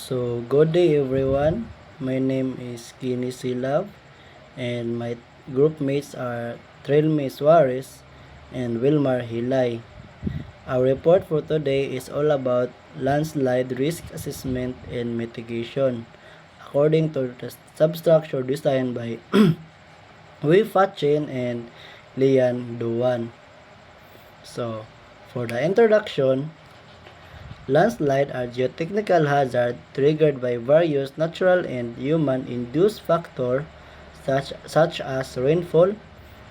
So, good day everyone. My name is Kini Silab and my group mates are Trilmi Suarez and Wilmar Hilay. Our report for today is all about landslide risk assessment and mitigation according to the substructure designed by Wei Fachin and Lian Duan. So, for the introduction, landslides are geotechnical hazards triggered by various natural and human-induced factors such as rainfall,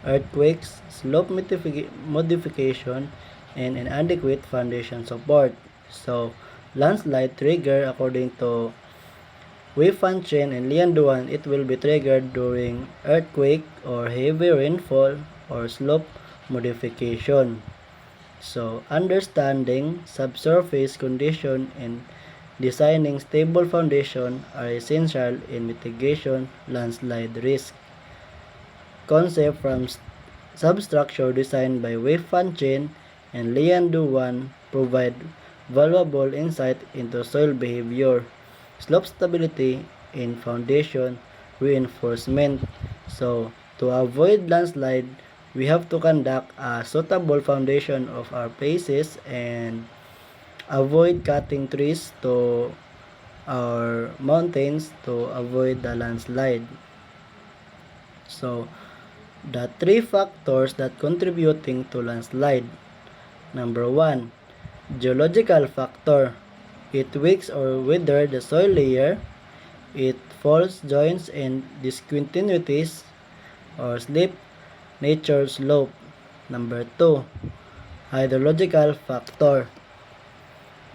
earthquakes, slope modification, and inadequate foundation support. So, landslide trigger according to Wei Fan Chen and Lian Duan, it will be triggered during earthquake or heavy rainfall or slope modification. So, understanding subsurface condition and designing stable foundation are essential in mitigation landslide risk. Concept from substructure designed by Wei Fan Chen and Lian Duan provide valuable insight into soil behavior, slope stability, and foundation reinforcement. So, to avoid landslide, we have to conduct a suitable foundation of our places and avoid cutting trees to our mountains to avoid the landslide. So, the three factors that contributing to landslide. Number 1, geological factor. It weaks or wither the soil layer. It faults joints and discontinuities or slip nature slope. Number 2, hydrological factor.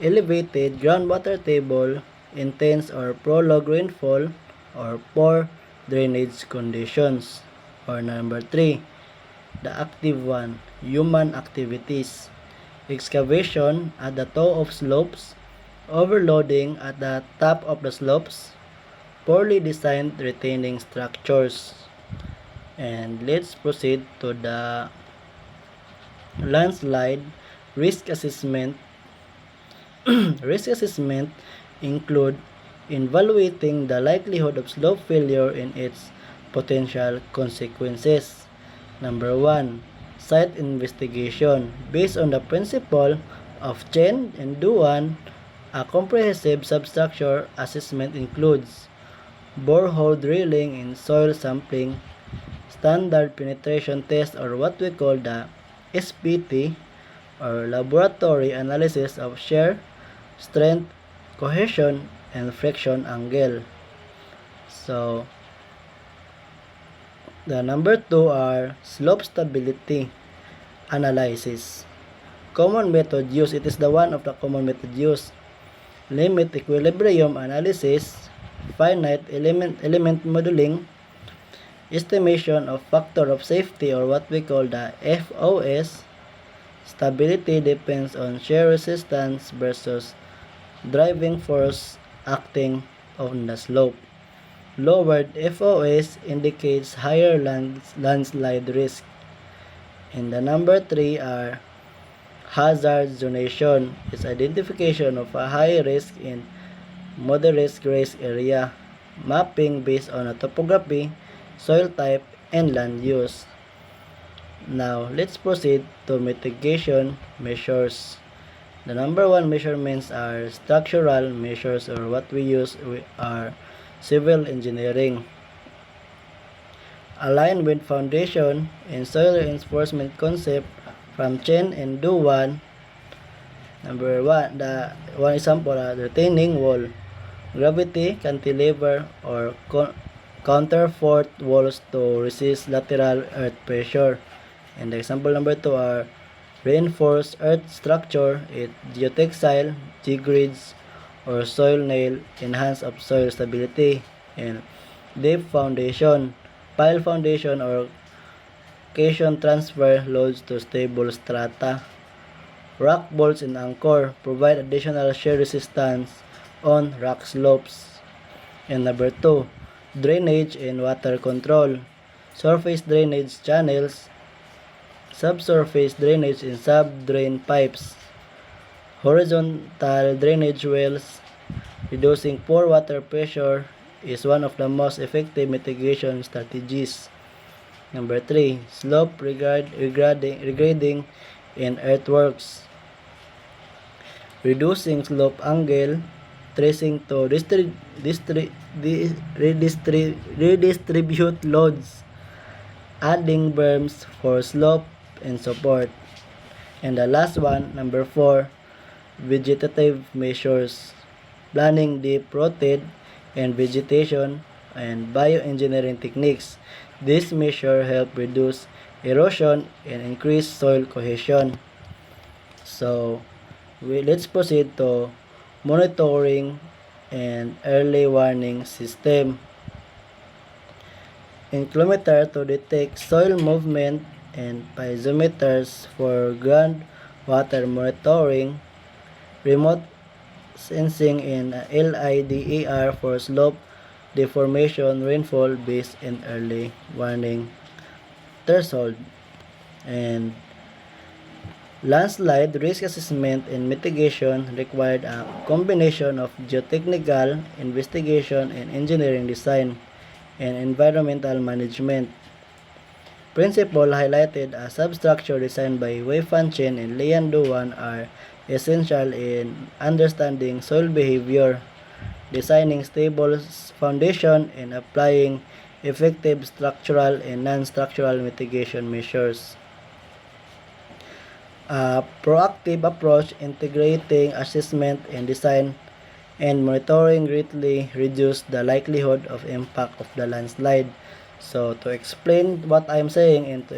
Elevated groundwater table, intense or prolonged rainfall, or poor drainage conditions. Or number 3, the active one, human activities. Excavation at the toe of slopes, overloading at the top of the slopes, poorly designed retaining structures. And let's proceed to the landslide risk assessment. Risk assessment include evaluating the likelihood of slope failure and its potential consequences. Number 1, site investigation. Based on the principle of Chen and Duan, a comprehensive substructure assessment includes borehole drilling and soil sampling, standard penetration test or what we call the SPT, or laboratory analysis of shear, strength, cohesion, and friction angle. So, the number 2 are slope stability analysis. Common method used, it is the one of the common method used. Limit equilibrium analysis, finite element modeling, estimation of factor of safety or what we call the FOS. Stability depends on shear resistance versus driving force acting on the slope. Lowered FOS indicates higher landslide risk. And the number 3 are hazard zonation. It's identification of a high risk and moderate risk area. Mapping based on a topography, soil type, and land use. Now, let's proceed to mitigation measures. The number 1 measurements are structural measures, or what we use are civil engineering. Aligned with foundation and soil reinforcement concept from Chen and Duan. Number 1, the one example are retaining wall, gravity cantilever or counterfort walls to resist lateral earth pressure. And the example number 2 are reinforced earth structure, geotextile, G-grids, or soil nail, enhance of soil stability. And deep foundation, pile foundation or cation transfer loads to stable strata. Rock bolts and anchor provide additional shear resistance on rock slopes. And number 2, drainage and water control. Surface drainage channels, subsurface drainage and sub-drain pipes, horizontal drainage wells, Reducing pore water pressure is one of the most effective mitigation strategies. Number 3, slope regrading in earthworks. Reducing slope angle, tracing to redistribute loads, adding berms for slope and support. And the last one, number 4, vegetative measures, planning deep-rooted and vegetation and bioengineering techniques. These measures help reduce erosion and increase soil cohesion. So, let's proceed to monitoring and early warning system. Inclometer to detect soil movement and piezometers for groundwater monitoring, remote sensing in LIDAR for slope deformation, rainfall based and early warning threshold, and landslide risk assessment and mitigation required a combination of geotechnical investigation and engineering design and environmental management. Principle highlighted a substructure designed by Wei Fan Chen and Lian Duan are essential in understanding soil behavior, designing stable foundation, and applying effective structural and non-structural mitigation measures. A proactive approach integrating assessment and design and monitoring greatly reduce the likelihood of impact of the landslide. So to explain what I am saying and to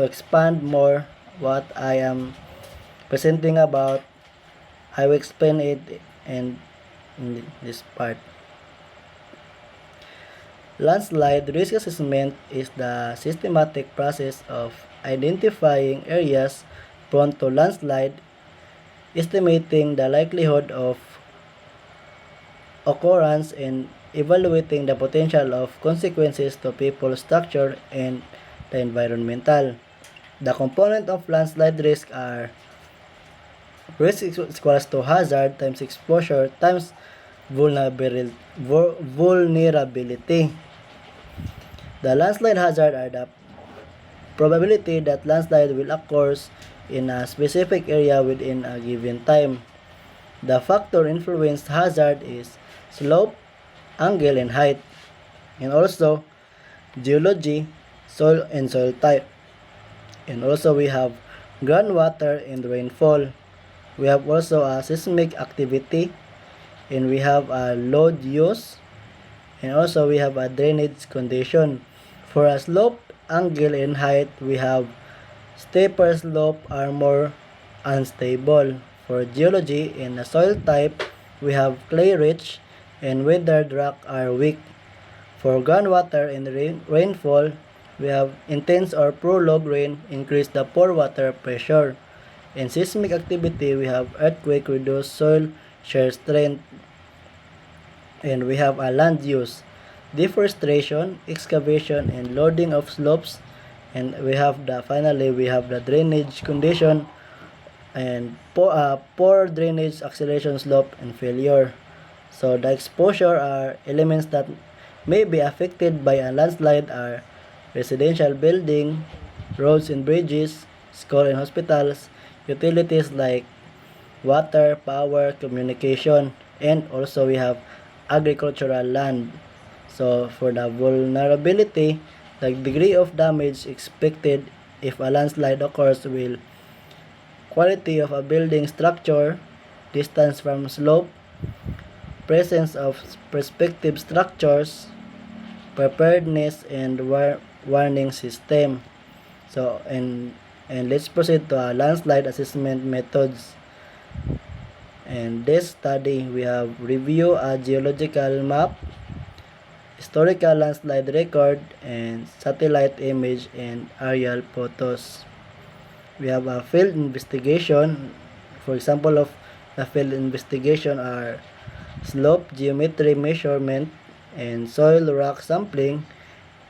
expand more what I am presenting about, I will explain it in this part. Landslide risk assessment is the systematic process of identifying areas prone to landslide, estimating the likelihood of occurrence, and evaluating the potential of consequences to people, structure, and the environmental. The component of landslide risk are risk equals to hazard times exposure times vulnerability. The landslide hazard are the probability that landslide will occur in a specific area within a given time. The factor influenced hazard is slope, angle, and height, and also geology, soil and soil type. And also we have groundwater and rainfall. We have also a seismic activity, and we have a load use, and also we have a drainage condition. For a slope, angle, and height, we have steeper slope are more unstable. For geology and the soil type, we have clay rich and weathered rock are weak. For groundwater and rainfall, we have intense or prolonged rain increase the pore water pressure. In seismic activity, we have earthquake reduce soil shear strength. And we have a land use, deforestation, excavation, and loading of slopes. And we have finally we have the drainage condition and poor drainage, acceleration, slope, and failure. So the exposure are elements that may be affected by a landslide are residential building, roads and bridges, school and hospitals, utilities like water, power, communication, and also we have agricultural land. So for the vulnerability, the degree of damage expected if a landslide occurs will quality of a building structure, distance from slope, presence of prospective structures, preparedness, and warning system. So and let's proceed to a landslide assessment methods. And this study, we have review a geological map, historical landslide record, and satellite image and aerial photos. We have a field investigation. For example of the field investigation are slope geometry measurement and soil rock sampling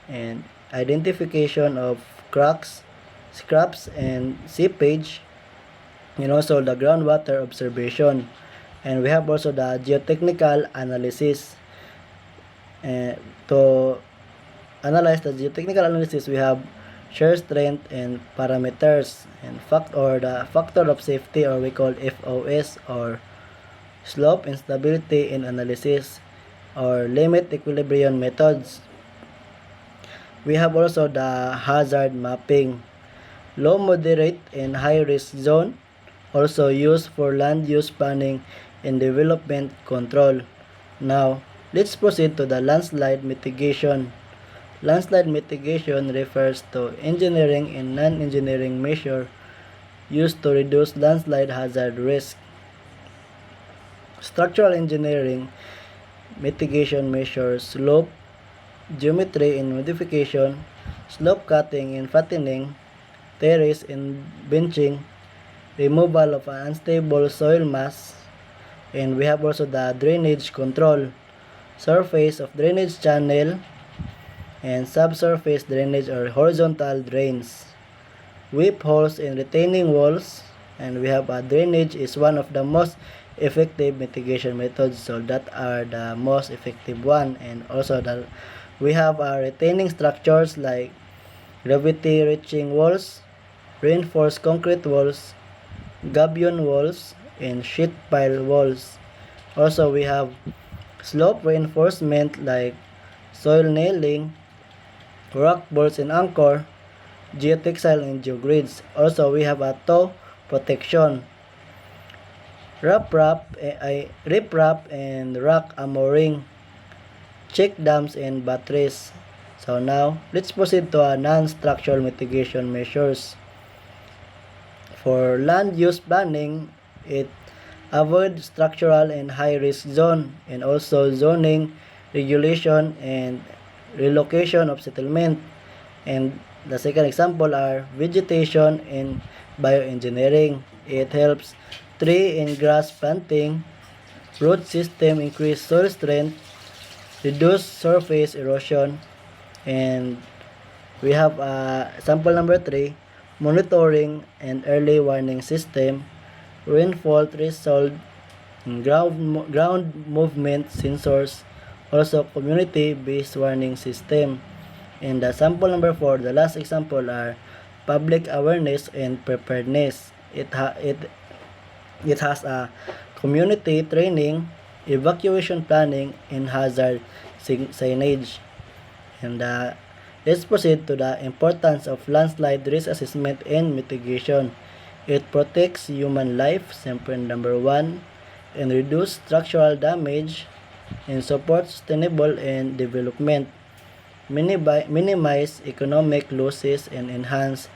and identification of cracks, scraps, and seepage, and also the groundwater observation. And we have also the geotechnical analysis. To analyze the geotechnical analysis, we have shear strength and parameters and the factor of safety, or we call FOS, or slope instability in analysis, or limit equilibrium methods. We have also the hazard mapping, low, moderate, and high risk zone, also used for land use planning and development control. Now, let's proceed to the landslide mitigation. Landslide mitigation refers to engineering and non-engineering measures used to reduce landslide hazard risk. Structural engineering mitigation measures slope, geometry and modification, slope cutting and flattening, terrace and benching, removal of unstable soil mass, and we have also the drainage control, surface of drainage channel, and subsurface drainage or horizontal drains, weep holes and retaining walls, and we have drainage is one of the most effective mitigation methods, so that are the most effective one. And also we have retaining structures like gravity reaching walls, reinforced concrete walls, gabion walls, and sheet pile walls. Also we have slope reinforcement like soil nailing, rock bolts and anchor, geotextile and geogrids. Also we have a toe protection, riprap and rock armoring, check dams and batteries. So now let's proceed to non-structural mitigation measures. For land use planning, it avoid structural and high risk zone, and also zoning, regulation, and relocation of settlement. And the second example are vegetation and bioengineering. It helps tree and grass planting, root system increase soil strength, reduce surface erosion, and we have sample number 3, monitoring and early warning system, rainfall threshold, ground movement sensors, also community-based warning system. And the sample number 4, the last example, are public awareness and preparedness. It has a community training, evacuation planning, and hazard signage. And let's proceed to the importance of landslide risk assessment and mitigation. It protects human life, siyempre number 1, and reduce structural damage, and support sustainable and development, minimize economic losses, and enhance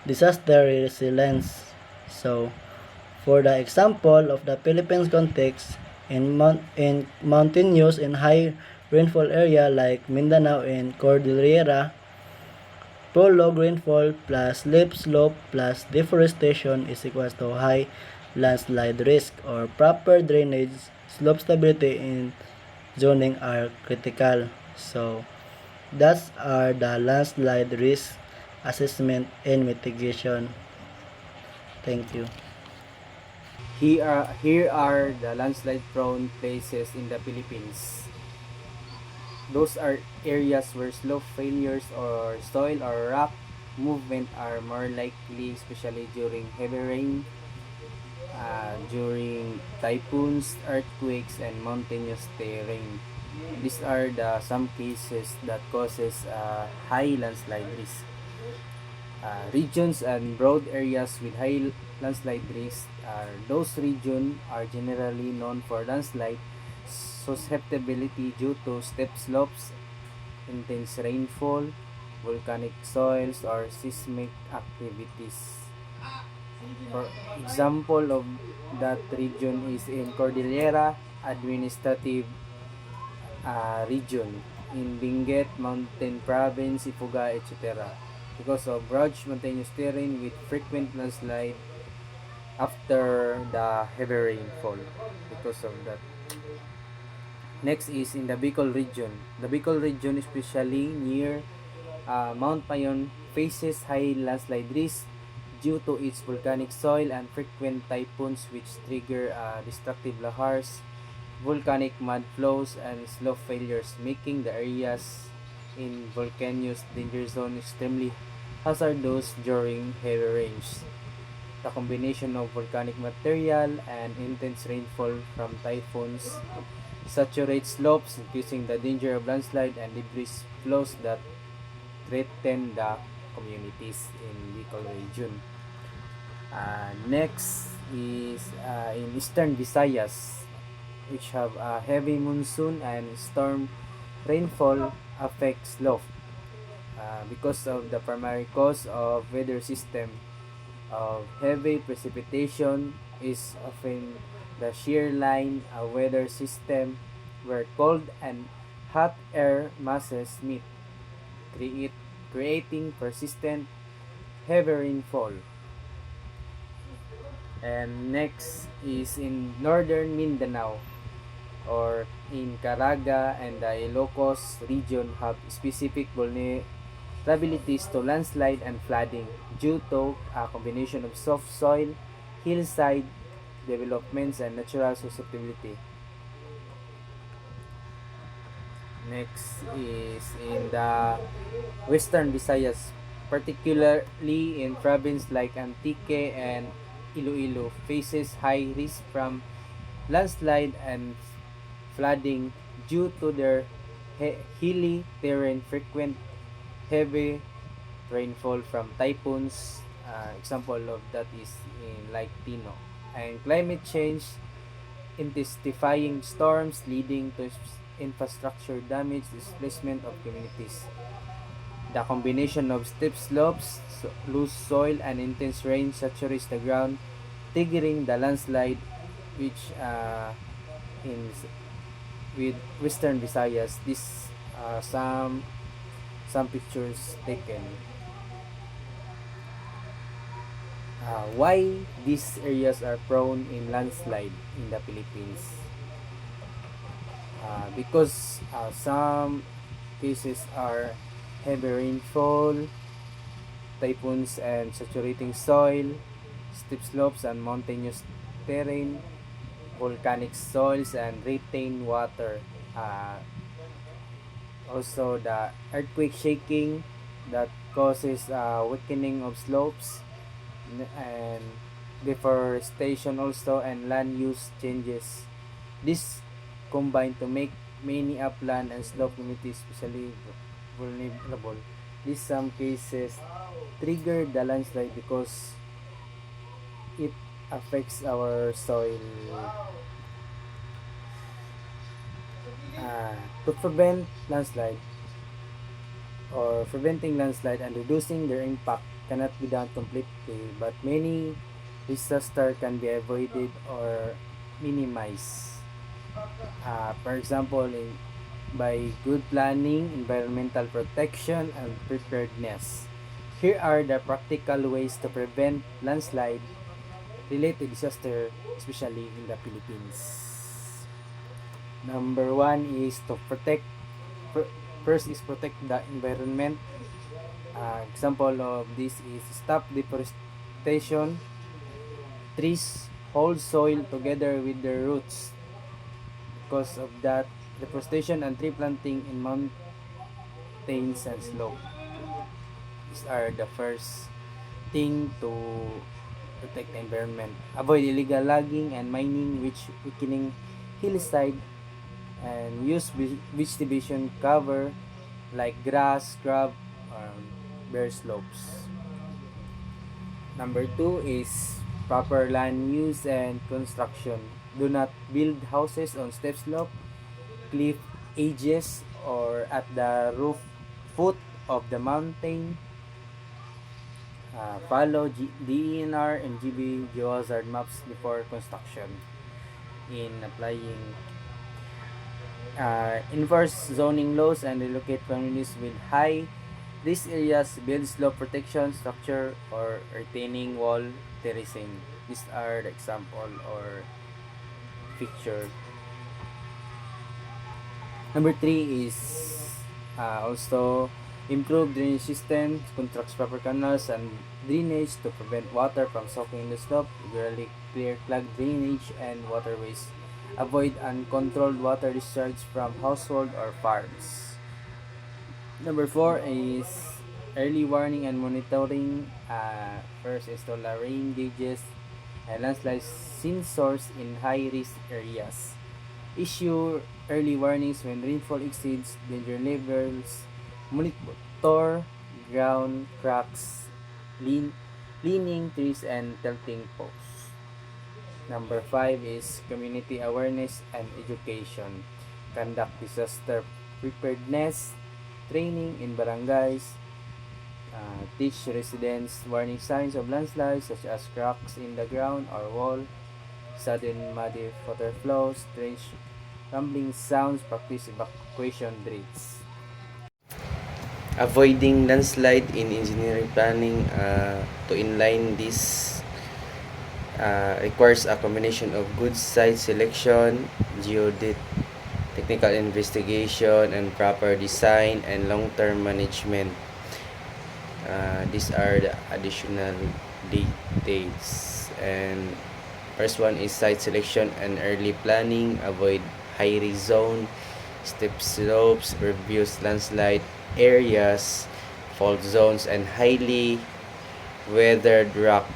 disaster resilience. So, for the example of the Philippines context, in mountainous and high rainfall area like Mindanao and Cordillera, prolonged rainfall plus steep slope plus deforestation is equal to high landslide risk, or proper drainage, slope stability, and zoning are critical. So, that's are the landslide risk assessment and mitigation. Thank you. Here are the landslide prone places in the Philippines. Those are areas where slope failures or soil or rock movement are more likely, especially during heavy rain, during typhoons, earthquakes, and mountainous terrain. These are some cases that causes high landslide risk. Regions and broad areas with high landslide risk those regions are generally known for landslide susceptibility due to steep slopes, intense rainfall, volcanic soils, or seismic activities. For example of that region is in Cordillera Administrative Region, in Benguet Mountain Province, Ifugao, etc. because of broad mountainous terrain with frequent landslide after the heavy rainfall. Because of that. Next is in the Bicol region. The Bicol region, especially near Mount Payon, faces high landslide risk due to its volcanic soil and frequent typhoons which trigger destructive lahars, volcanic mud flows, and slope failures, making the areas in volcanoes danger zone extremely hazardous during heavy rains. The combination of volcanic material and intense rainfall from typhoons saturates slopes, increasing the danger of landslide and debris flows that threaten the communities in Bicol region. Next is in Eastern Visayas, which have a heavy monsoon and storm rainfall affects slope because of the primary cause of weather system of heavy precipitation is often the shear line, a weather system where cold and hot air masses meet, create, creating persistent heavy rainfall. And next is in northern Mindanao, or in Caraga and the Ilocos region have specific vulnerabilities to landslide and flooding due to a combination of soft soil, hillside developments, and natural susceptibility. Next is in the Western Visayas, particularly in province like Antique and Iloilo, faces high risk from landslide and flooding due to their hilly terrain, frequent heavy rainfall from typhoons. Example of that is in like Tino, and climate change, intensifying storms leading to infrastructure damage, displacement of communities. The combination of steep slopes, loose soil, and intense rain saturates the ground, triggering the landslide, which in with Western Visayas, this some pictures taken. Why these areas are prone in landslide in the Philippines? Because some cases are heavy rainfall, typhoons and saturating soil, steep slopes and mountainous terrain, volcanic soils and retained water. Also, the earthquake shaking that causes weakening of slopes and deforestation also, and land use changes. This combine to make many upland and slope communities especially vulnerable. This some cases trigger the landslide because it affects our soil. To prevent landslide or preventing landslide and reducing their impact cannot be done completely, but many disaster can be avoided or minimized. For example, by good planning, environmental protection, and preparedness. Here are the practical ways to prevent landslide related disaster, especially in the Philippines. Number one is to protect. First is protect the environment. Example of this is stop deforestation. Trees hold soil together with their roots. Because of that, deforestation and tree planting in mountains and slope. These are the first thing to protect the environment. Avoid illegal logging and mining, which weakening hillside, and use vegetation cover like grass, scrub, or bare slopes. Number two is proper land use and construction. Do not build houses on steep slope, cliff edges, or at the roof foot of the mountain. Follow DENR and GB geohazard maps before construction. In applying enforce zoning laws and relocate communities with high risk areas, build slope protection structure, or retaining wall terracing. These are the example or picture. Number three is also Improve drainage system, constructs proper canals and drainage to prevent water from soaking in the slope, regularly clear clogged drainage and waterways. Avoid uncontrolled water discharge from household or farms. Number 4 is early warning and monitoring. First, install rain gauges and landslide sensors in high-risk areas. Issue early warnings when rainfall exceeds danger levels. Monitor ground cracks, leaning trees, and tilting posts. Number 5 is community awareness and education. Conduct disaster preparedness training in barangays. Teach residents warning signs of landslides such as cracks in the ground or wall, sudden muddy water flows, strange rumbling sounds, practice evacuation drills. Avoiding landslide in engineering planning to inline this requires a combination of good site selection, technical investigation, and proper design and long-term management. These are the additional details. And first one is site selection and early planning. Avoid high-risk zone, steep slopes, pervious landslide areas, fault zones, and highly weathered rock.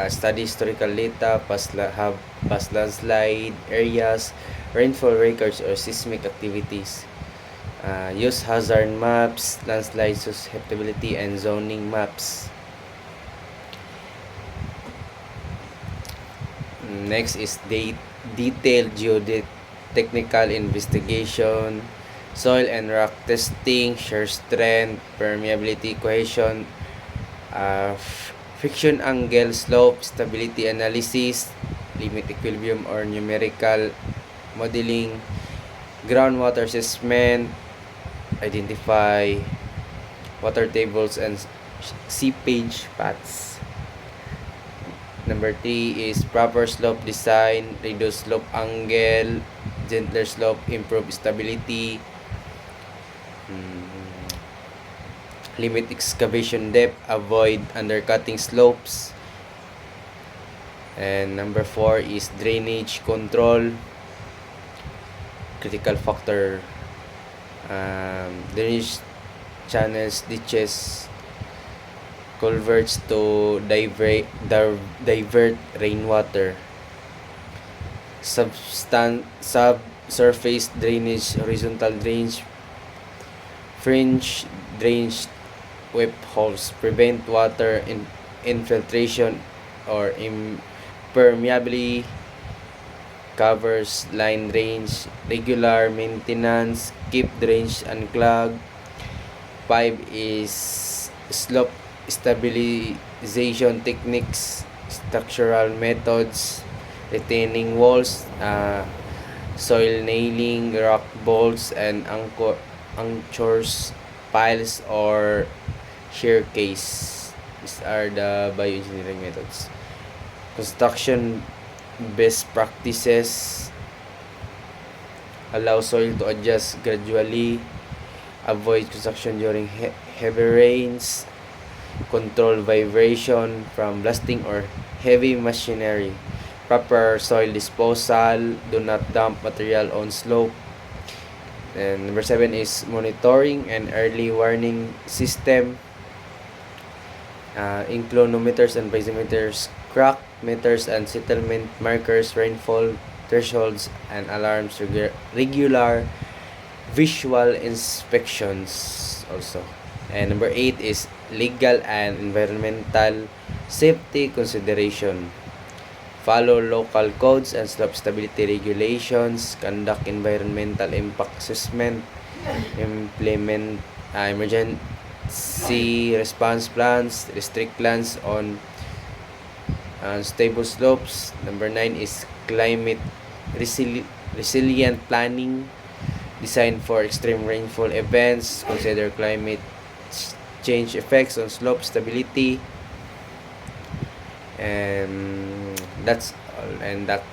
Study historical data, past landslide areas, rainfall records, or seismic activities. Use hazard maps, landslide susceptibility, and zoning maps. Next is detailed geotechnical investigation, soil and rock testing, shear strength, permeability, cohesion, friction angle, slope, stability analysis, limit equilibrium or numerical modeling, groundwater assessment, identify water tables and seepage paths. Number 3 is proper slope design, reduce slope angle, gentler slope, improve stability, limit excavation depth, avoid undercutting slopes. And number 4 is drainage control, critical factor, drainage channels, ditches, culverts to divert rainwater, subsurface drainage, horizontal drainage, fringe drainage, whip holes, prevent water infiltration or impermeability, covers line drains, regular maintenance, keep drains unclogged. 5 is slope stabilization techniques, structural methods, retaining walls, soil nailing, rock bolts, and anchors, piles, or shear case. These are the bioengineering methods. Construction best practices: allow soil to adjust gradually, avoid construction during heavy rains, control vibration from blasting or heavy machinery, proper soil disposal, do not dump material on slope. And number 7 is monitoring and early warning system, inclinometers and barometers, crack meters and settlement markers, rainfall thresholds and alarms, regular visual inspections also. And number 8 is legal and environmental safety consideration. Follow local codes and slope stability regulations, conduct environmental impact assessment, implement emergency response plans, restrict lands on stable slopes. Number 9 is climate resilient planning, design for extreme rainfall events, consider climate change effects on slope stability. And that's all, and that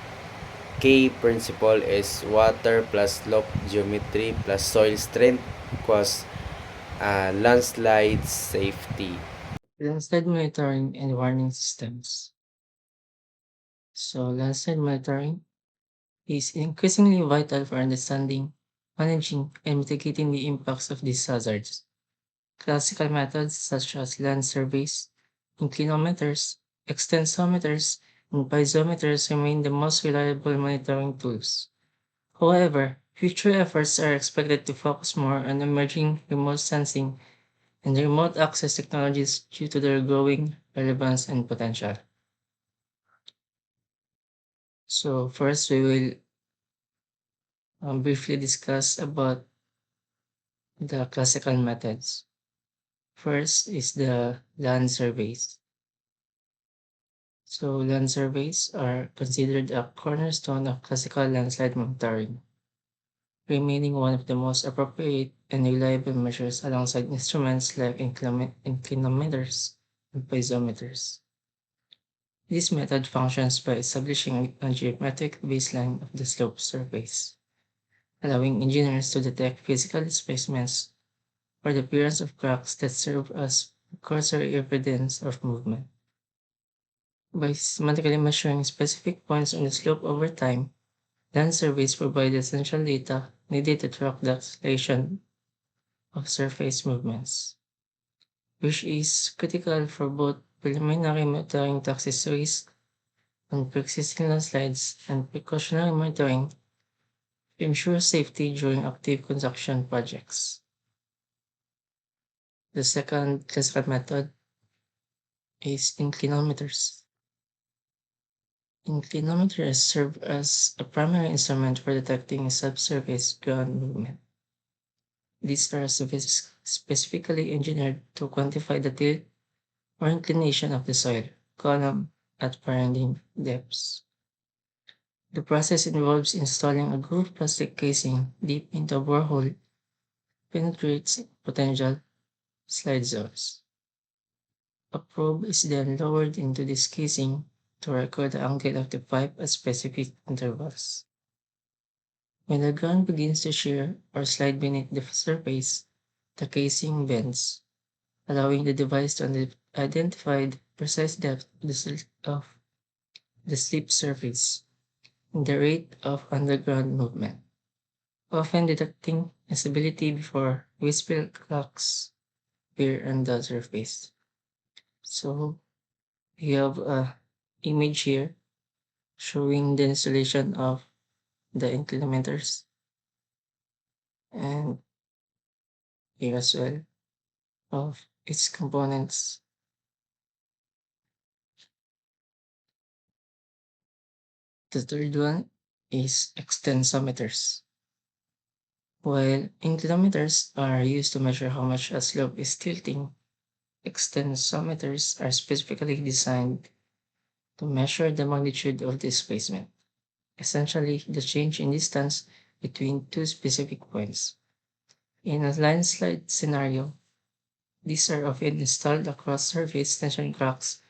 K principle is water plus slope geometry plus soil strength equals landslide safety. Landslide monitoring and warning systems. So, landslide monitoring is increasingly vital for understanding, managing, and mitigating the impacts of these hazards. Classical methods such as land surveys, inclinometers, extensometers, and piezometers remain the most reliable monitoring tools. However, future efforts are expected to focus more on emerging remote sensing and remote access technologies due to their growing relevance and potential. So first we will briefly discuss about the classical methods. First is the land surveys. So land surveys are considered a cornerstone of classical landslide monitoring, remaining one of the most appropriate and reliable measures alongside instruments like inclinometers and piezometers. This method functions by establishing a geometric baseline of the slope surface, allowing engineers to detect physical displacements or the appearance of cracks that serve as cursory evidence of movement. By systematically measuring specific points on the slope over time, land surveys provide essential data needed to track the acceleration of surface movements, which is critical for both preliminary monitoring taxis risk on pre-existing landslides and precautionary monitoring to ensure safety during active construction projects. The second classical method is inclinometers. Inclinometers serve as a primary instrument for detecting subsurface ground movement. These are specifically engineered to quantify the tilt or inclination of the soil column at varying depths. The process involves installing a grooved plastic casing deep into a borehole penetrates potential slide zones. A probe is then lowered into this casing to record the angle of the pipe at specific intervals. When the ground begins to shear or slide beneath the surface, the casing bends, allowing the device to identify the precise depth of the slip surface and the rate of underground movement, often detecting instability before visible cracks appear on the surface. So we have a image here showing the installation of the inclinometers and here as well of its components. The third one is extensometers. While inclinometers are used to measure how much a slope is tilting, extensometers are specifically designed to measure the magnitude of displacement, essentially the change in distance between two specific points. In a landslide scenario, these are often installed across surface tension cracks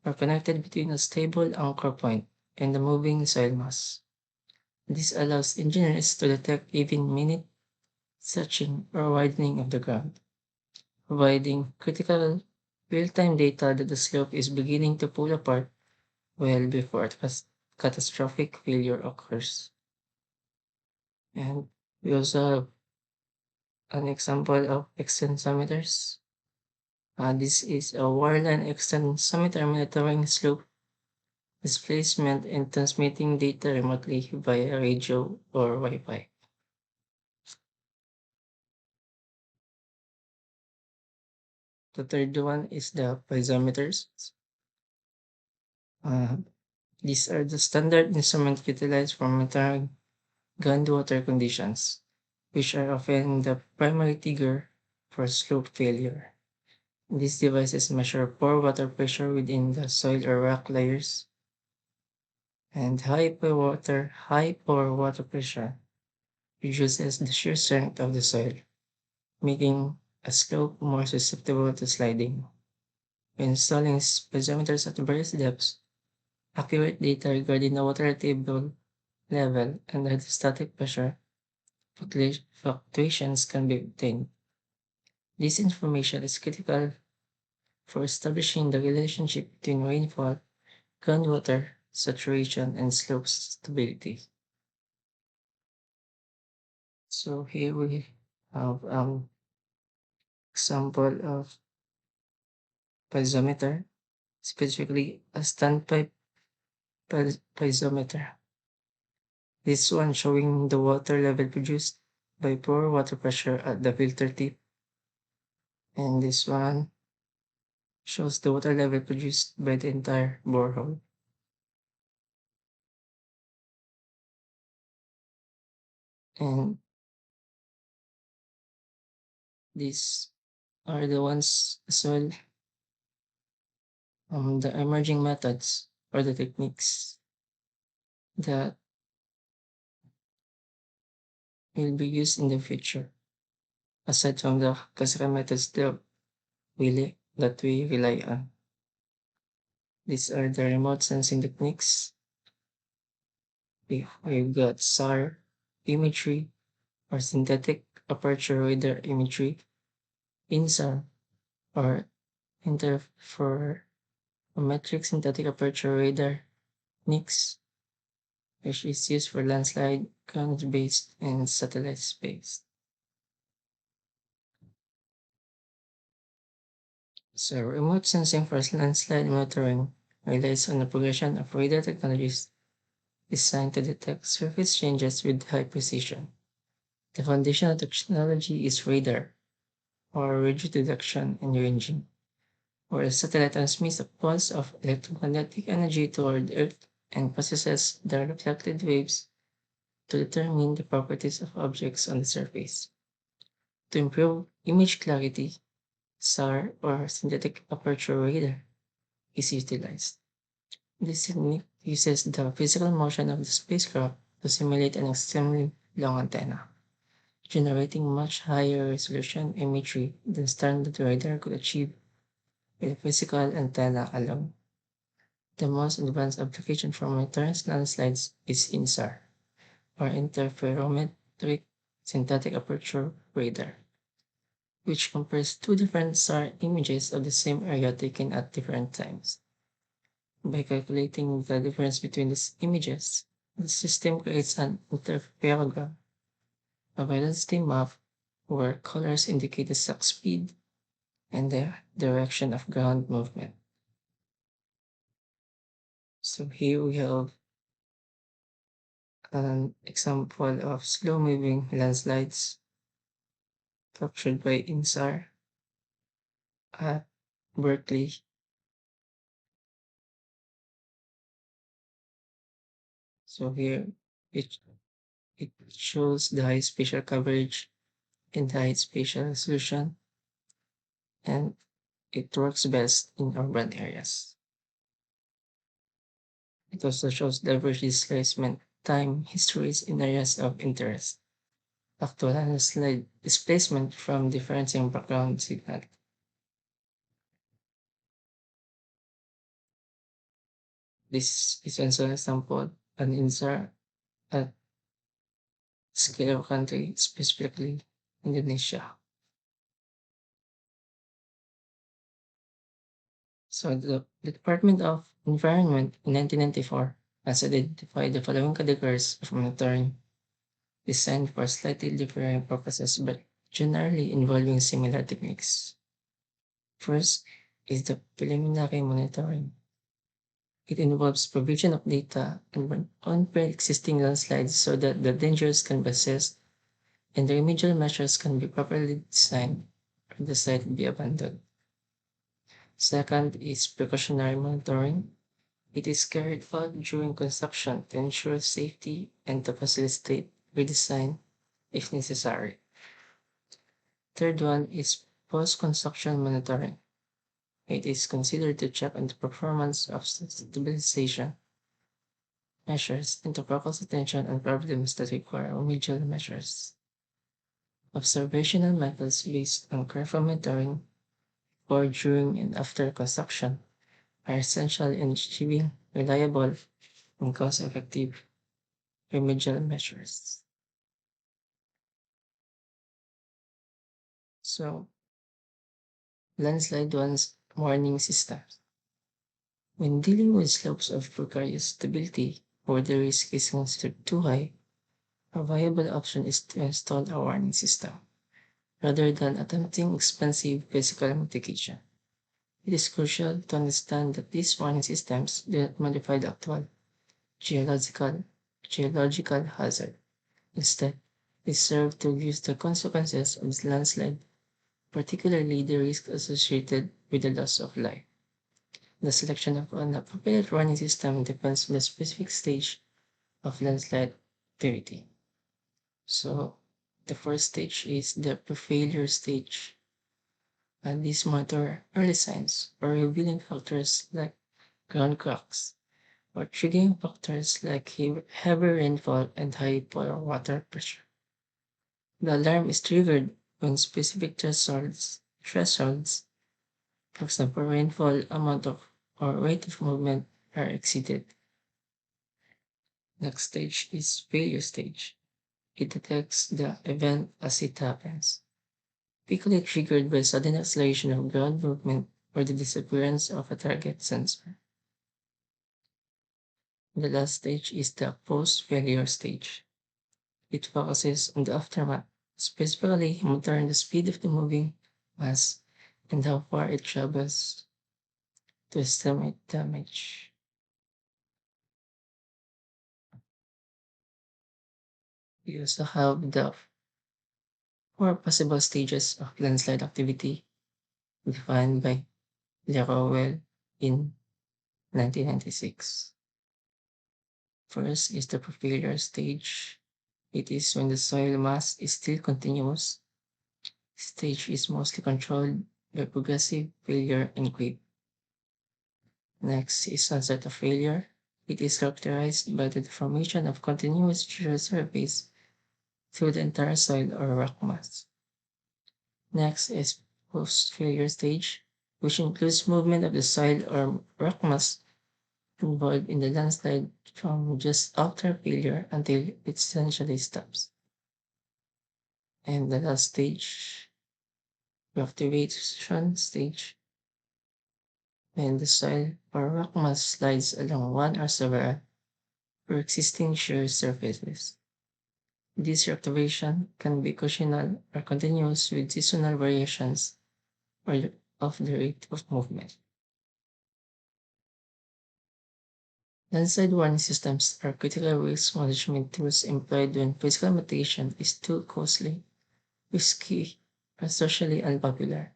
or connected between a stable anchor point and the moving soil mass. This allows engineers to detect even minute stretching or widening of the ground, providing critical real-time data that the slope is beginning to pull apart well before catastrophic failure occurs. And we also have an example of extensometers. This is a wireline extensometer monitoring slope displacement and transmitting data remotely via radio or Wi-Fi. The third one is the piezometers. Uh, these are the standard instruments utilized for monitoring groundwater conditions, which are often the primary trigger for slope failure. These devices measure pore water pressure within the soil or rock layers, and high pore water pressure reduces the shear strength of the soil, making a slope more susceptible to sliding. When installing piezometers at various depths, accurate data regarding the water table level, and hydrostatic pressure fluctuations can be obtained. This information is critical for establishing the relationship between rainfall, groundwater saturation, and slope stability. So here we have example of piezometer, specifically a standpipe piezometer. This one showing the water level produced by pore water pressure at the filter tip, and this one shows the water level produced by the entire borehole. And these are the ones as well, the emerging methods or the techniques that will be used in the future, aside from the classical methods that we rely on. These are the remote sensing techniques. We've got SAR imagery or synthetic aperture radar imagery, INSAR or interferometric synthetic aperture radar, NICS, which is used for landslide, ground-based, and satellite-based. So remote sensing for landslide monitoring relies on the progression of radar technologies designed to detect surface changes with high precision. The foundational technology is radar, or radio detection and ranging, where a satellite transmits a pulse of electromagnetic energy toward Earth and processes the reflected waves to determine the properties of objects on the surface. To improve image clarity, SAR or synthetic aperture radar is utilized. This technique uses the physical motion of the spacecraft to simulate an extremely long antenna, generating much higher resolution imagery than standard radar could achieve with a physical antenna alone. The most advanced application for monitoring landslides is INSAR, or interferometric synthetic aperture radar, which compares two different SAR images of the same area taken at different times. By calculating the difference between these images, the system creates an interferogram, a velocity map where colors indicate the exact speed and the direction of ground movement. So here we have an example of slow-moving landslides captured by INSAR at Berkeley. So here it, it shows the high spatial coverage and the high spatial resolution, and it works best in urban areas. It also shows diverse displacement time histories in areas of interest. Actual landslide displacement from differencing background signal. This is also an example an INSAR at scale of country, specifically Indonesia. So the Department of Environment in 1994 has identified the following categories of monitoring designed for slightly differing purposes but generally involving similar techniques. First is the preliminary monitoring. It involves provision of data on pre-existing landslides so that the dangers can be assessed and the remedial measures can be properly designed or the site be abandoned. Second is precautionary monitoring. It is carried out during construction to ensure safety and to facilitate redesign if necessary. Third one is post-construction monitoring. It is considered to check on the performance of stabilization measures and to focus attention on problems that require remedial measures. Observational methods based on careful monitoring before, during, and after construction are essential in achieving reliable and cost-effective remedial measures. So, landslide warning systems. When dealing with slopes of precarious stability where the risk is considered too high, a viable option is to install a warning system rather than attempting expensive physical mitigation. It is crucial to understand that these warning systems do not modify the actual geological geological hazard. Instead, they serve to reduce the consequences of the landslide, particularly the risk associated with the loss of life. The selection of an appropriate warning system depends on the specific stage of landslide activity. So, the first stage is the pre-failure stage, and these monitor early signs or revealing factors like ground cracks or triggering factors like heavy rainfall and high polar water pressure. The alarm is triggered when specific thresholds, for example, rainfall amount of or rate of movement, are exceeded. Next stage is failure stage. It detects the event as it happens, typically triggered by sudden acceleration of ground movement or the disappearance of a target sensor. The last stage is the post-failure stage. It focuses on the aftermath, specifically monitoring the speed of the moving mass and how far it travels to estimate damage. We also have the four possible stages of landslide activity defined by Lerowell in 1996. First is the pre-failure stage. It is when the soil mass is still continuous. This stage is mostly controlled by progressive failure and creep. Next is onset of failure. It is characterized by the formation of continuous shear surface through the entire soil or rock mass. Next is post-failure stage, which includes movement of the soil or rock mass involved in the landslide from just after failure until it essentially stops. And the last stage, reactivation stage, when the soil or rock mass slides along one or several pre-existing shear surfaces. This reactivation can be occasional or continuous with seasonal variations or of the rate of movement. Landslide warning systems are critical risk management tools employed when physical mitigation is too costly, risky, or socially unpopular,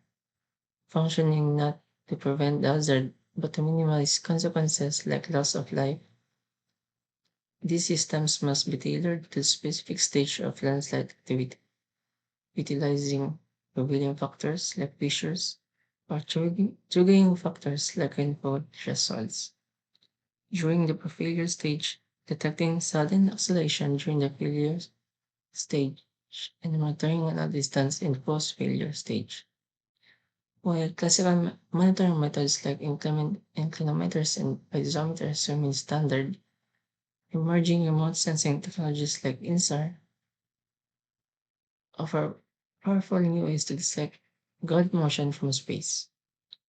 functioning not to prevent the hazard but to minimize consequences like loss of life. These systems must be tailored to the specific stage of landslide activity, utilizing revealing factors like fissures or triggering factors like rainfall thresholds. During the pre-failure stage, detecting sudden acceleration during the failure stage and monitoring at a distance in the post-failure stage. While classical monitoring methods like inclinometers and piezometers remain standard, emerging remote sensing technologies like INSAR offer powerful new ways to detect ground motion from space.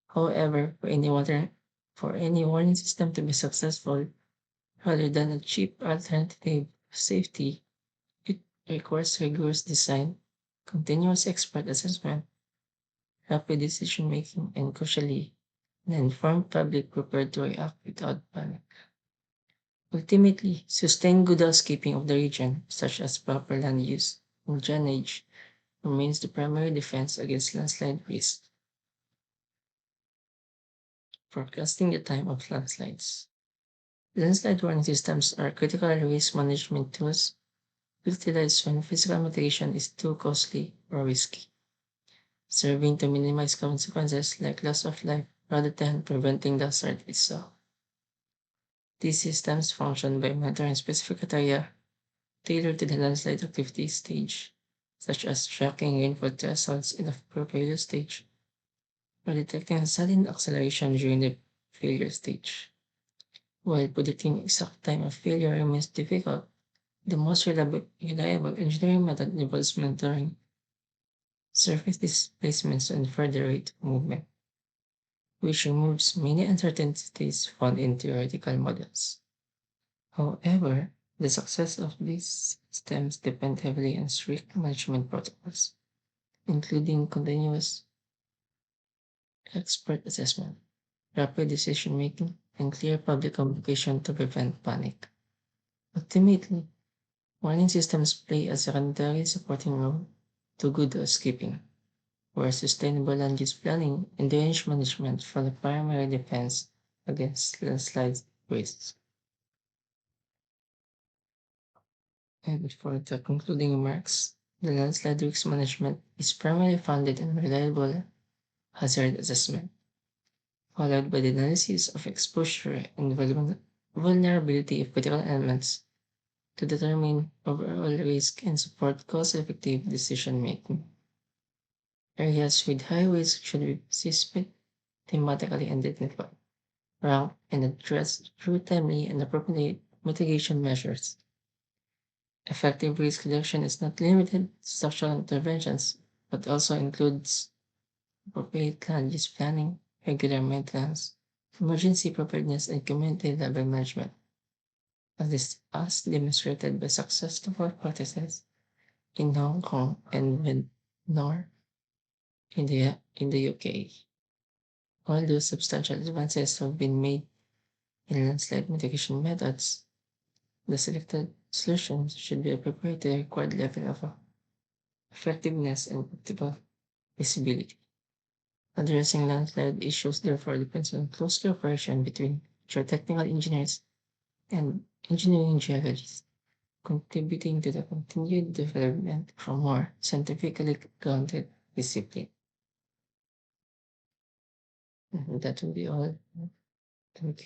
However, for any warning system to be successful, rather than a cheap alternative for safety, it requires rigorous design, continuous expert assessment, rapid decision making, and crucially, an informed public prepared to react without panic. Ultimately, sustained good housekeeping of the region, such as proper land use and drainage, remains the primary defense against landslide risk. Forecasting the time of landslides. Landslide warning systems are critical risk management tools utilized when physical mitigation is too costly or risky, serving to minimize consequences like loss of life rather than preventing the hazard itself. These systems function by monitoring specific criteria tailored to the landslide activity stage, such as tracking rainfall thresholds in the pre-failure stage or detecting sudden acceleration during the failure stage. While predicting exact time of failure remains difficult, The most reliable engineering method involves monitoring surface displacements and further rate of movement, which removes many uncertainties found in theoretical models. However, the success of these systems depend heavily on strict management protocols, including continuous expert assessment, rapid decision making, and clear public communication to prevent panic. Ultimately, warning systems play a secondary supporting role to good housekeeping, where sustainable land use planning and drainage management form the primary defense against landslide risks. And for the concluding remarks, the landslide risk management is primarily founded on reliable hazard assessment, followed by the analysis of exposure and vulnerability of critical elements to determine overall risk and support cost-effective decision making. Areas with high risk should be systematically identified, ranked, and addressed through timely and appropriate mitigation measures. Effective risk reduction is not limited to structural interventions, but also includes appropriate land use planning, regular maintenance, emergency preparedness, and community level management, as demonstrated by successful practices in Hong Kong and Nor in the UK. Although substantial advances have been made in landslide mitigation methods, the selected solutions should be appropriate to the required level of effectiveness and practical feasibility. Addressing landslide issues therefore depends on close cooperation between geotechnical engineers and engineering geologists, contributing to the continued development of a more scientifically grounded discipline. And that will be all. Thank you.